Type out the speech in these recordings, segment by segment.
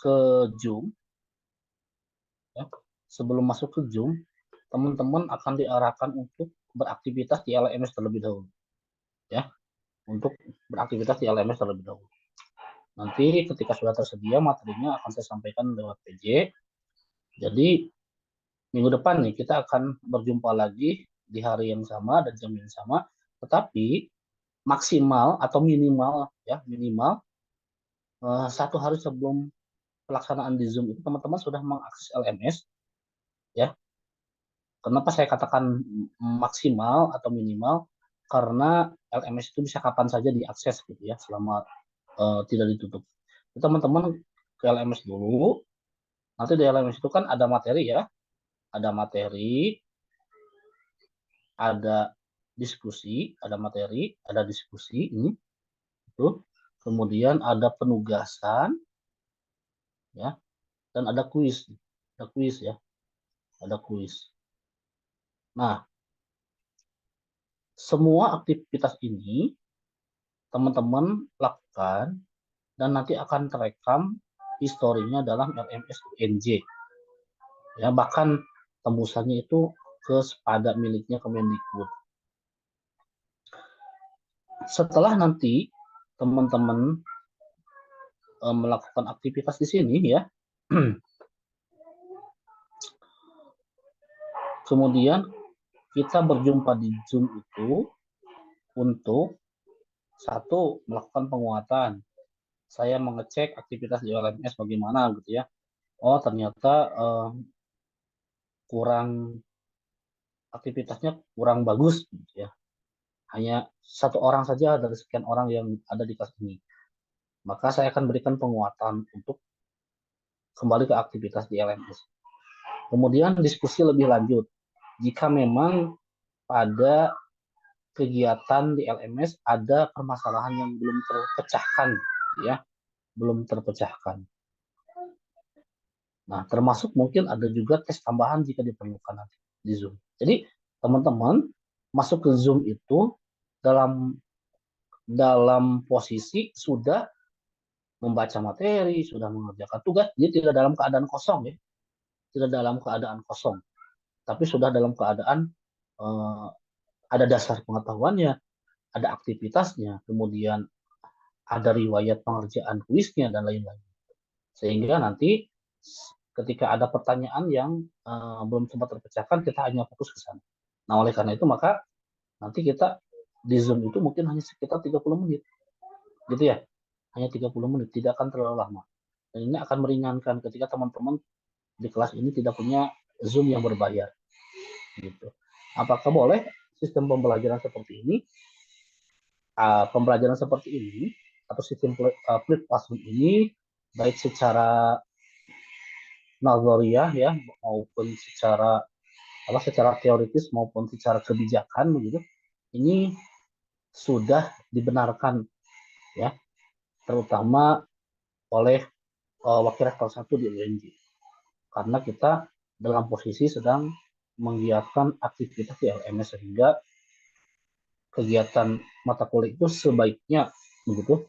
ke Zoom, ya, sebelum masuk ke Zoom, teman-teman akan diarahkan untuk beraktivitas di LMS terlebih dahulu, ya, untuk beraktivitas di LMS terlebih dahulu. Nanti ketika sudah tersedia materinya akan saya sampaikan lewat PJ. Jadi minggu depan nih kita akan berjumpa lagi di hari yang sama dan jam yang sama, tetapi maksimal atau minimal ya minimal 1 hari sebelum pelaksanaan di Zoom itu teman-teman sudah mengakses LMS ya. Kenapa saya katakan maksimal atau minimal? Karena LMS itu bisa kapan saja diakses gitu ya selama tidak ditutup. Teman-teman ke LMS dulu. Nanti di LMS itu kan ada materi ya, ada materi, ada diskusi, ada materi, ada diskusi ini, itu. Kemudian ada penugasan, ya, dan ada kuis ya, ada kuis. Nah, semua aktivitas ini teman-teman lakukan dan nanti akan terekam historinya dalam LMS UNJ. Ya, bahkan tembusannya itu ke SPADA miliknya Kemendikbud. Setelah nanti teman-teman melakukan aktivitas di sini ya, kemudian kita berjumpa di Zoom itu untuk satu melakukan penguatan. Saya mengecek aktivitas di LMS bagaimana gitu ya. Oh ternyata aktivitasnya kurang bagus gitu ya. Hanya 1 orang saja dari sekian orang yang ada di kelas ini. Maka saya akan berikan penguatan untuk kembali ke aktivitas di LMS. Kemudian diskusi lebih lanjut. Jika memang pada kegiatan di LMS ada permasalahan yang belum terpecahkan, ya, belum terpecahkan. Nah, termasuk mungkin ada juga tes tambahan jika diperlukan nanti di Zoom. Jadi, teman-teman masuk ke Zoom itu dalam posisi sudah membaca materi, sudah mengerjakan tugas, dia tidak dalam keadaan kosong ya, tidak dalam keadaan kosong, tapi sudah dalam keadaan ada dasar pengetahuannya, ada aktivitasnya, kemudian ada riwayat pengerjaan kuisnya dan lain-lain. Sehingga nanti ketika ada pertanyaan yang belum sempat terpecahkan, kita hanya fokus ke sana. Nah, oleh karena itu maka nanti kita di Zoom itu mungkin hanya sekitar 30 menit. Gitu ya. Hanya 30 menit, tidak akan terlalu lama. Dan ini akan meringankan ketika teman-teman di kelas ini tidak punya Zoom yang berbayar. Gitu. Apakah boleh sistem pembelajaran seperti ini? Pembelajaran seperti ini atau sistem flipped classroom ini baik secara nazariyah ya maupun secara teoritis maupun secara kebijakan begitu ini sudah dibenarkan ya terutama oleh wakil rektor 1 di UNJ karena kita dalam posisi sedang menggiatkan aktivitas di LMS sehingga kegiatan mata kuliah itu sebaiknya begitu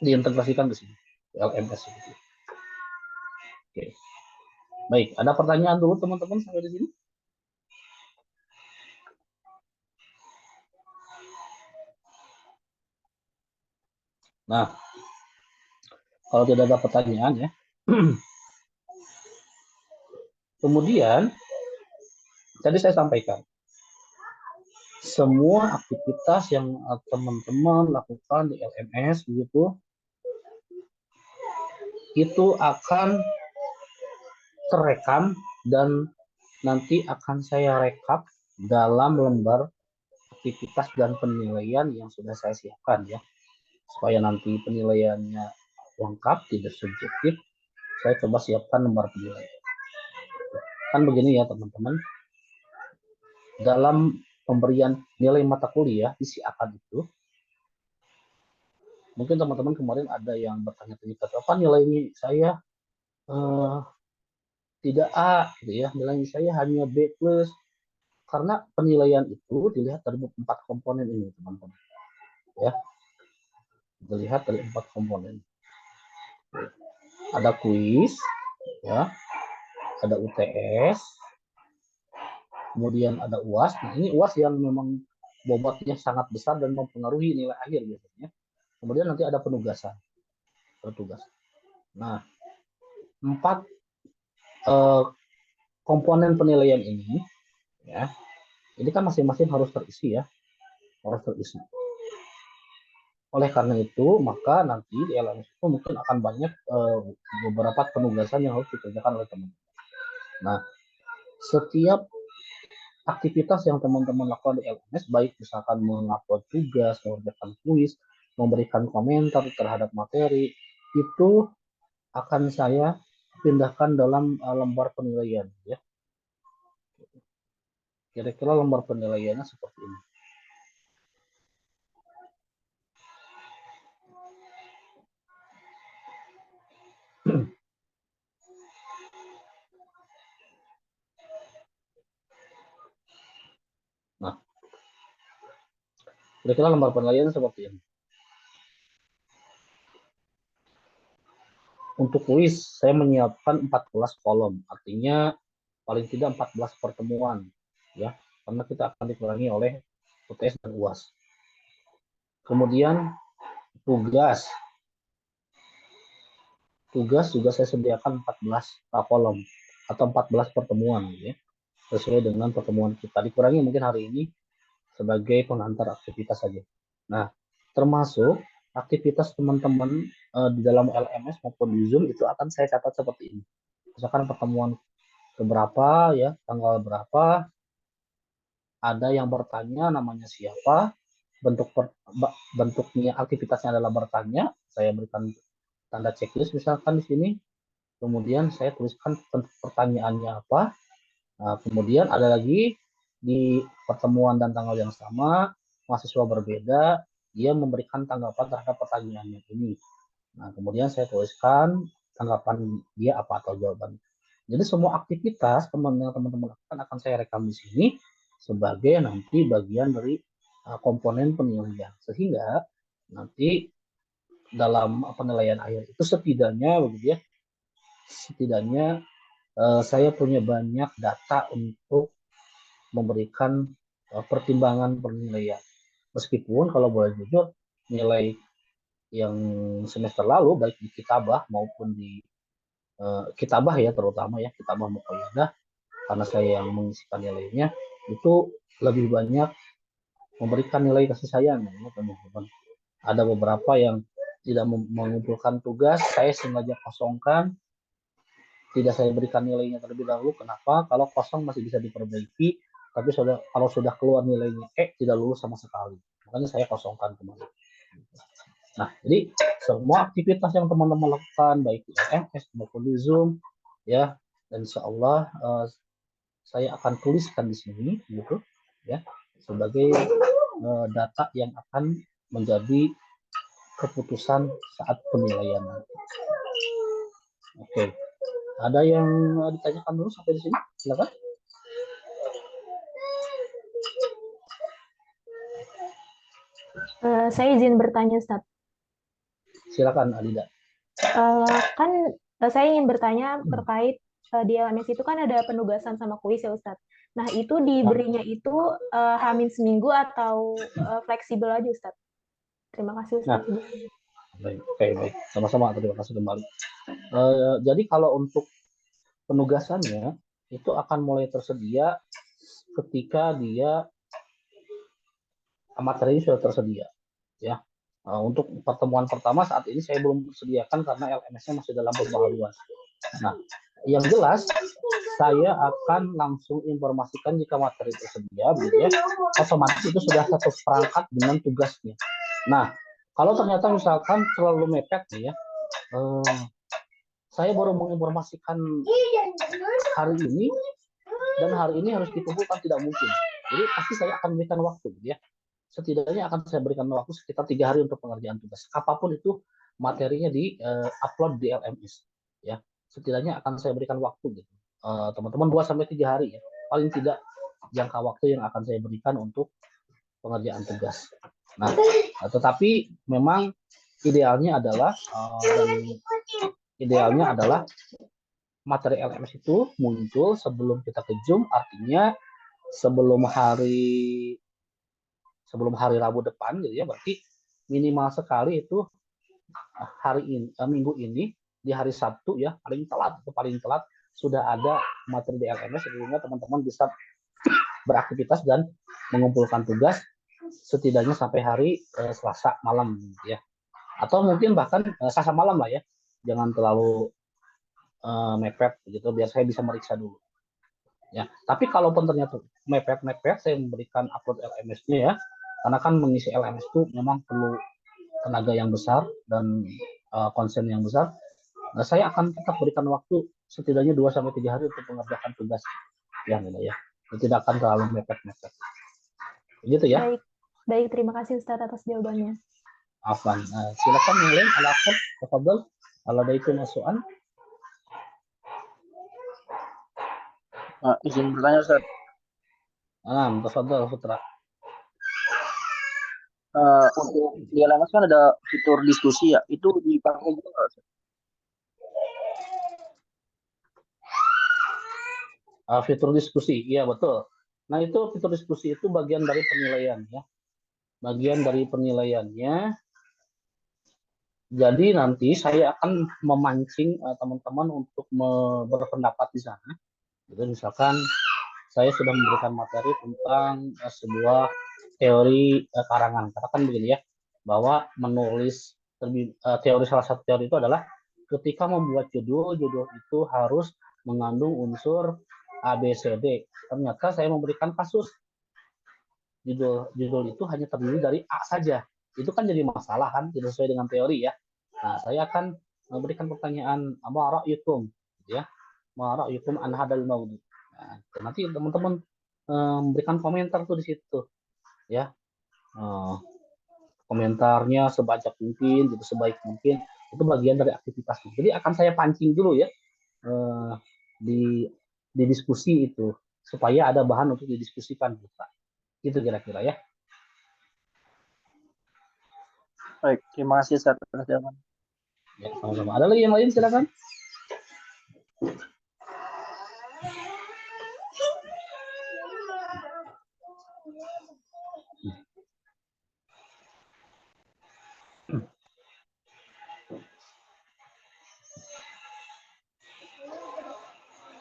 diintegrasikan ke sini LMS begitu. Oke. Baik, ada pertanyaan dulu teman-teman sampai di sini? Nah, kalau tidak ada pertanyaan ya. Kemudian tadi saya sampaikan semua aktivitas yang teman-teman lakukan di LMS begitu itu akan terekam dan nanti akan saya rekap dalam lembar aktivitas dan penilaian yang sudah saya siapkan ya supaya nanti penilaiannya lengkap tidak subjektif. Saya coba siapkan lembar penilaian. Kan begini ya teman-teman, dalam pemberian nilai mata kuliah isi akad itu mungkin teman-teman kemarin ada yang bertanya-tanya apa nilai saya tidak A gitu ya, nilai saya hanya B plus karena penilaian itu dilihat dari 4 komponen ini teman-teman ya, dilihat dari 4 komponen. ada kuis, ya, ada UTS, kemudian ada UAS. Nah, ini UAS yang memang bobotnya sangat besar dan mempengaruhi nilai akhir biasanya. Kemudian nanti ada penugasan, bertugas. Nah, 4 komponen penilaian ini, ya, ini kan masing-masing harus terisi, ya, harus terisi. Oleh karena itu, maka nanti di LMS itu mungkin akan banyak beberapa penugasan yang harus dikerjakan oleh teman-teman. Nah, setiap aktivitas yang teman-teman lakukan di LMS, baik misalkan mengupload tugas, mengerjakan kuis, memberikan komentar terhadap materi, itu akan saya pindahkan dalam lembar penilaian, ya. Kira-kira lembar penilaiannya seperti ini. Nah, kira-kira lembar penilaiannya seperti ini. Untuk kuis, saya menyiapkan 14 kolom, artinya paling tidak 14 pertemuan, ya, karena kita akan dikurangi oleh UTS dan UAS. Kemudian tugas juga saya sediakan 14 kolom atau 14 pertemuan, ya, sesuai dengan pertemuan kita. Dikurangi mungkin hari ini sebagai pengantar aktivitas saja. Nah, termasuk aktivitas teman-teman di dalam LMS maupun di Zoom itu akan saya catat seperti ini. Misalkan pertemuan keberapa, ya, tanggal berapa, ada yang bertanya namanya siapa, bentuknya aktivitasnya adalah bertanya, saya berikan tanda checklist misalkan di sini, kemudian saya tuliskan pertanyaannya apa. Nah, kemudian ada lagi di pertemuan dan tanggal yang sama, mahasiswa berbeda, dia memberikan tanggapan terhadap pertanyaannya ini. Nah, kemudian saya tuliskan tanggapan dia apa atau jawaban. Jadi semua aktivitas teman-teman lakukan akan saya rekam di sini sebagai nanti bagian dari komponen penilaian. Sehingga nanti dalam penilaian akhir itu setidaknya saya punya banyak data untuk memberikan pertimbangan penilaian. Meskipun kalau boleh jujur, nilai yang semester lalu baik di kitabah maupun di kitabah, ya, terutama ya kitabah muqayyadah, karena saya yang mengisikan nilainya, itu lebih banyak memberikan nilai kasih sayang, ya, teman-teman. Ada beberapa yang tidak mengumpulkan tugas, saya sengaja kosongkan, tidak saya berikan nilainya terlebih dahulu. Kenapa? Kalau kosong masih bisa diperbaiki, tapi kalau sudah keluar nilainya tidak lulus sama sekali. Makanya saya kosongkan kembali. Nah, jadi semua aktivitas yang teman-teman lakukan baik di LMS maupun di Zoom, ya, dan insya Allah saya akan tuliskan di sini, gitu, ya, sebagai data yang akan menjadi keputusan saat penilaian. Oke, ada yang ditanyakan dulu sampai di sini? Silakan. Saya izin bertanya, Ustaz. Silakan, Alida. Kan saya ingin bertanya terkait di LMS itu kan ada penugasan sama kuis ya, Ustaz. Nah, itu diberinya itu Hamin seminggu atau fleksibel aja, Ustaz? Terima kasih, Ustaz. Nah, baik. Sama-sama, terima kasih kembali. Jadi kalau untuk penugasannya itu akan mulai tersedia ketika dia materi sudah tersedia, ya. Untuk pertemuan pertama saat ini saya belum sediakan karena LMS-nya masih dalam pembaharuan. Nah, yang jelas saya akan langsung informasikan jika materi tersedia, ya, otomatis itu sudah satu perangkat dengan tugasnya. Nah, kalau ternyata misalkan terlalu mepet, ya, saya baru menginformasikan hari ini dan hari ini harus dikumpulkan, tidak mungkin. Jadi pasti saya akan berikan waktu, ya. Setidaknya akan saya berikan waktu sekitar 3 hari untuk pengerjaan tugas. Apapun itu materinya di upload di LMS, ya. Setidaknya akan saya berikan waktu, gitu. Teman-teman 2-3 hari, ya. Paling tidak jangka waktu yang akan saya berikan untuk pengerjaan tugas. Nah, tetapi memang idealnya adalah dan idealnya adalah materi LMS itu muncul sebelum kita ke Zoom, artinya sebelum hari Rabu depan gitu ya, berarti minimal sekali itu minggu ini di hari Sabtu ya, paling telat sudah ada materi di LMS sehingga teman-teman bisa beraktivitas dan mengumpulkan tugas setidaknya sampai hari Selasa malam gitu ya, atau mungkin bahkan Selasa malam lah ya, jangan terlalu mepet gitu biar saya bisa meriksa dulu ya. Tapi kalaupun ternyata mepet saya memberikan upload LMS-nya ya, karena kan mengisi LMS itu memang perlu tenaga yang besar dan konsen yang besar. Nah, saya akan tetap berikan waktu setidaknya 2-3 hari untuk mengerjakan tugas ya, ya. Tidak akan terlalu mepet-mepet. Gitu ya. Baik, baik, terima kasih Ustadz atas jawabannya. Afwan. Silakan yang lain, Al-Akhir, tafadhal. Kalau ada itu masukan. Izin bertanya Ustaz. Tafadhal Putra. Untuk di LMS kan ada fitur diskusi ya, itu dipakai juga nggak, Ustaz? Fitur diskusi, iya betul. Nah, itu fitur diskusi itu bagian dari penilaian ya. Bagian dari penilaiannya. Jadi nanti saya akan memancing teman-teman untuk berpendapat di sana. Jadi misalkan saya sudah memberikan materi tentang sebuah teori karangan. Katakan begini ya, bahwa menulis teori, salah satu teori itu adalah ketika membuat judul itu harus mengandung unsur A, B, C, D. Ternyata saya memberikan kasus judul itu hanya terdiri dari A saja. Itu kan jadi masalah kan, tidak sesuai dengan teori ya. Nah, saya akan memberikan pertanyaan ma ra'yukum ya. Ma ra'yukum an hadal maudi. Nah, nanti teman-teman memberikan komentar tuh di situ ya. Komentarnya sebanyak mungkin gitu, sebaik mungkin. Itu bagian dari aktivitas. Jadi akan saya pancing dulu ya di diskusi itu supaya ada bahan untuk didiskusikan kita. Itu kira-kira ya. Baik, terima kasih Ustaz atas jawaban. Ya, sama-sama. Ada lagi yang lain, silakan.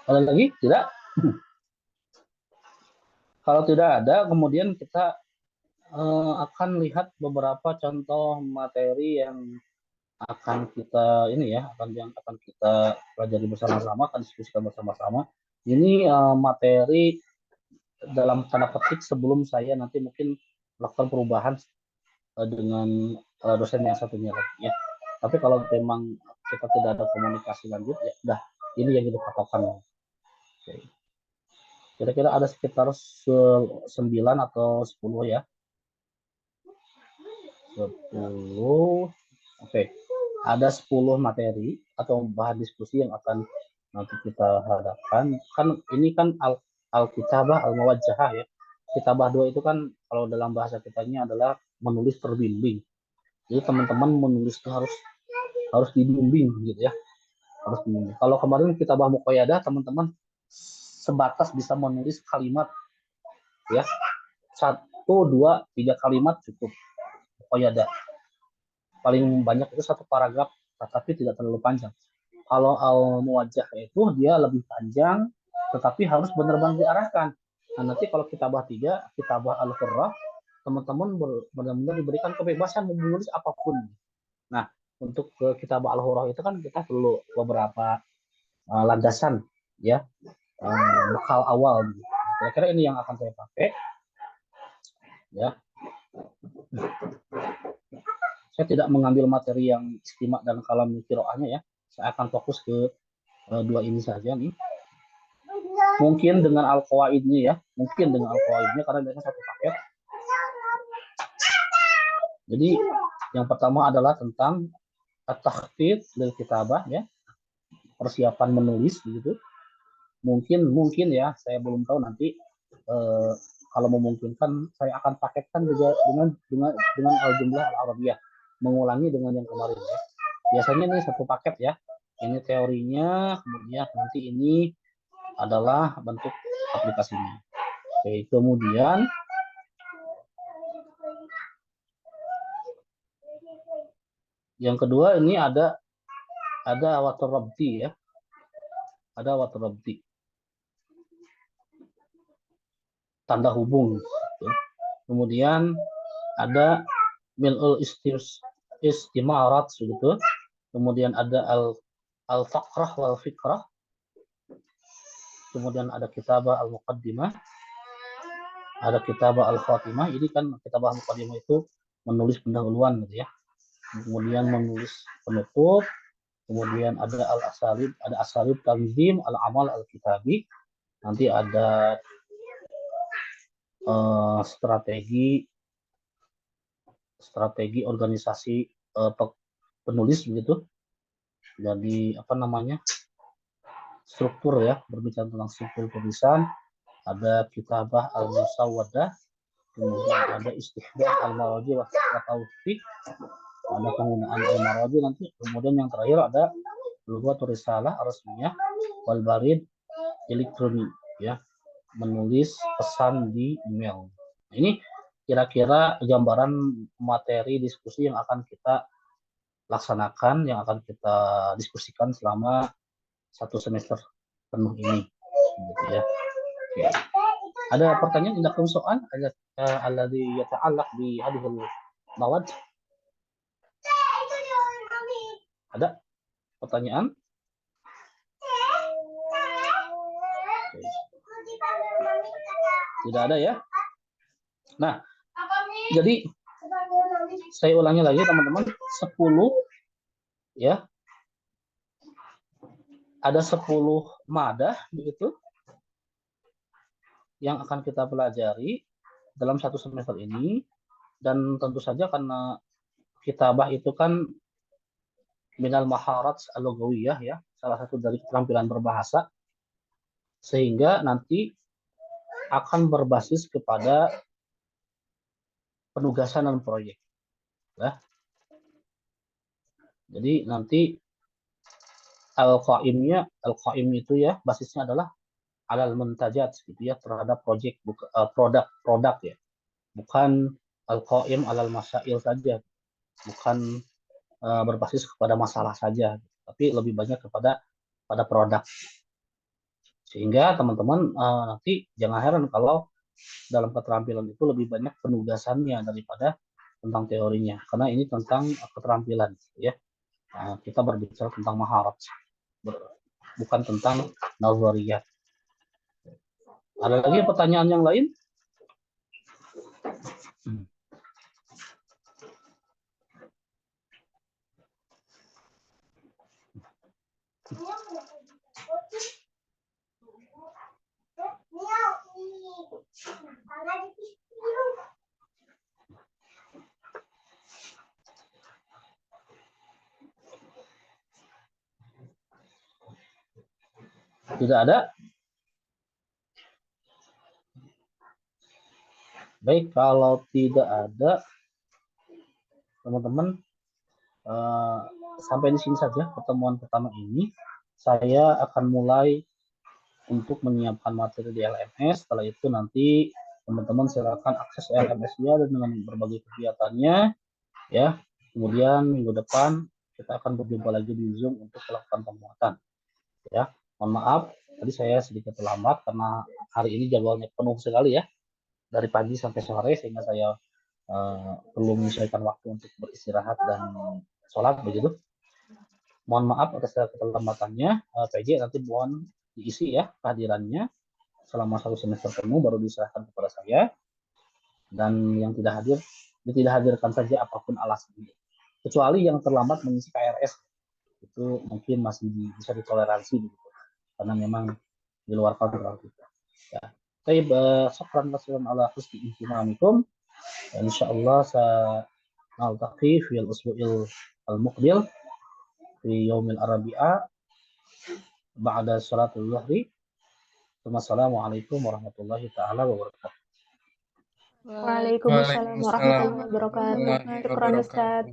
Ada lagi? Tidak? Kalau tidak ada, kemudian kita akan lihat beberapa contoh materi yang akan kita akan kita pelajari bersama-sama, akan diskusikan bersama-sama. Ini materi dalam tanda petik sebelum saya nanti mungkin melakukan perubahan dengan dosen yang satunya lagi ya. Tapi kalau memang kita tidak ada komunikasi lanjut ya udah, ini yang kita patokan. Oke. Kira-kira ada sekitar 9 atau 10 ya. 10. Oke. Ada 10 materi atau bahan diskusi yang akan nanti kita hadapkan. Kan ini kan al-kitabah al-muwajjahah ya. Kitabah 2 itu kan kalau dalam bahasa kitanya adalah menulis terbimbing. Jadi teman-teman menulis itu harus dibimbing gitu ya. Harus dibimbing. Kalau kemarin kitabah muqayyadah teman-teman sebatas bisa menulis kalimat ya, 1, 2, 3 kalimat cukup. Muqayyadah paling banyak itu 1 paragraf, tetapi tidak terlalu panjang. Kalau al-muwajjah itu dia lebih panjang, tetapi harus benar-benar diarahkan. Nah, nanti kalau kitabah 3, kitabah al-qurrah, teman-teman benar-benar diberikan kebebasan menulis apapun. Nah, untuk kitabah al-qurrah itu kan kita perlu beberapa landasan ya, bekal awal. Kira-kira ini yang akan saya pakai ya. Saya tidak mengambil materi yang istimak dan kalam qiraahnya ya. Saya akan fokus ke 2 ini saja nih. Mungkin dengan al-qawaidnya ya. Mungkin dengan al-qawaidnya karena biasanya 1 paket. Jadi yang pertama adalah tentang at-takhtit lil kitabah ya. Persiapan menulis begitu. Mungkin ya, saya belum tahu nanti kalau memungkinkan saya akan paketkan juga dengan al-jumlah al-arabiyah, mengulangi dengan yang kemarin ya. Biasanya ini 1 paket ya. Ini teorinya, kemudian nanti ini adalah bentuk aplikasinya. Oke, kemudian yang kedua ini ada water rabti ya. Ada water rabti. Tanda hubung. Gitu. Kemudian ada mil'ul istimarat gitu. Kemudian ada al-faqrah wal fikrah. Kemudian ada kitabah al-muqaddimah. Ada kitabah al-khatimah. Ini kan kitabah al-muqaddimah itu menulis pendahuluan gitu ya. Kemudian menulis penutup. Kemudian ada al-asalib, ada asalib tanzim al-amal al-kitabi. Nanti ada strategi organisasi penulis begitu. Jadi apa namanya, struktur ya, berbicara tentang struktur tulisan. Ada kitabah al-musawwadah, kemudian ada istihdah al-maraji wa taufiq, ada penggunaan al-maraji nanti. Kemudian yang terakhir ada lughatul risalah resmiyah wal barid elektronik ya, menulis pesan di email. Ini kira-kira gambaran materi diskusi yang akan kita laksanakan, yang akan kita diskusikan selama 1 semester penuh ini, gitu ya. Oke. Ada pertanyaan, indakum soal alladhi yata'allaq bi hadhil mawad? Ada pertanyaan? Oke. Tidak ada ya? Nah, jadi saya ulangi lagi teman-teman, 10 ya. Ada 10 madah begitu yang akan kita pelajari dalam 1 semester ini. Dan tentu saja karena kitabah itu kan minal maharat al-lughawiyah ya, salah satu dari keterampilan berbahasa, sehingga nanti akan berbasis kepada penugasan dan proyek ya. Jadi nanti al-qaim itu ya, basisnya adalah alal muntajat gitu ya, terhadap proyek, produk ya, bukan al-qaim alal masail saja, bukan berbasis kepada masalah saja, tapi lebih banyak pada produk. Sehingga teman-teman nanti jangan heran kalau dalam keterampilan itu lebih banyak penugasannya daripada tentang teorinya, karena ini tentang keterampilan ya. Kita berbicara tentang maharat, bukan tentang nazariyat. Ada lagi pertanyaan yang lain? Tidak ada? Baik, kalau tidak ada, teman-teman, sampai di sini saja pertemuan pertama ini. Saya akan mulai untuk menyiapkan materi di LMS. Setelah itu nanti teman-teman silakan akses LMS-nya dan dengan berbagai kegiatannya ya. Kemudian minggu depan kita akan berjumpa lagi di Zoom untuk melakukan penguatan ya. Mohon maaf tadi saya sedikit terlambat karena hari ini jadwalnya penuh sekali ya, dari pagi sampai sore, sehingga saya perlu menyesuaikan waktu untuk beristirahat dan sholat begitu. Mohon maaf atas keterlambatannya. PJ nanti mohon diisi ya kehadirannya selama 1 semester penuh, baru diserahkan kepada saya. Dan yang tidak hadir, tidak hadirkan saja apapun alasannya, kecuali yang terlambat mengisi KRS, itu mungkin masih bisa ditoleransi gitu, karena memang di luar kontrol kita ya. Baik, syukran ala husni ihtimamikum. Insyaallah naltaqi fil usbu'il al-muqbil fi yaumil arabi'a ba'da salatul zuhri. Wassalamualaikum warahmatullahi taala wabarakatuh. Waalaikumsalam warahmatullahi wabarakatuh. Syukran Ustaz.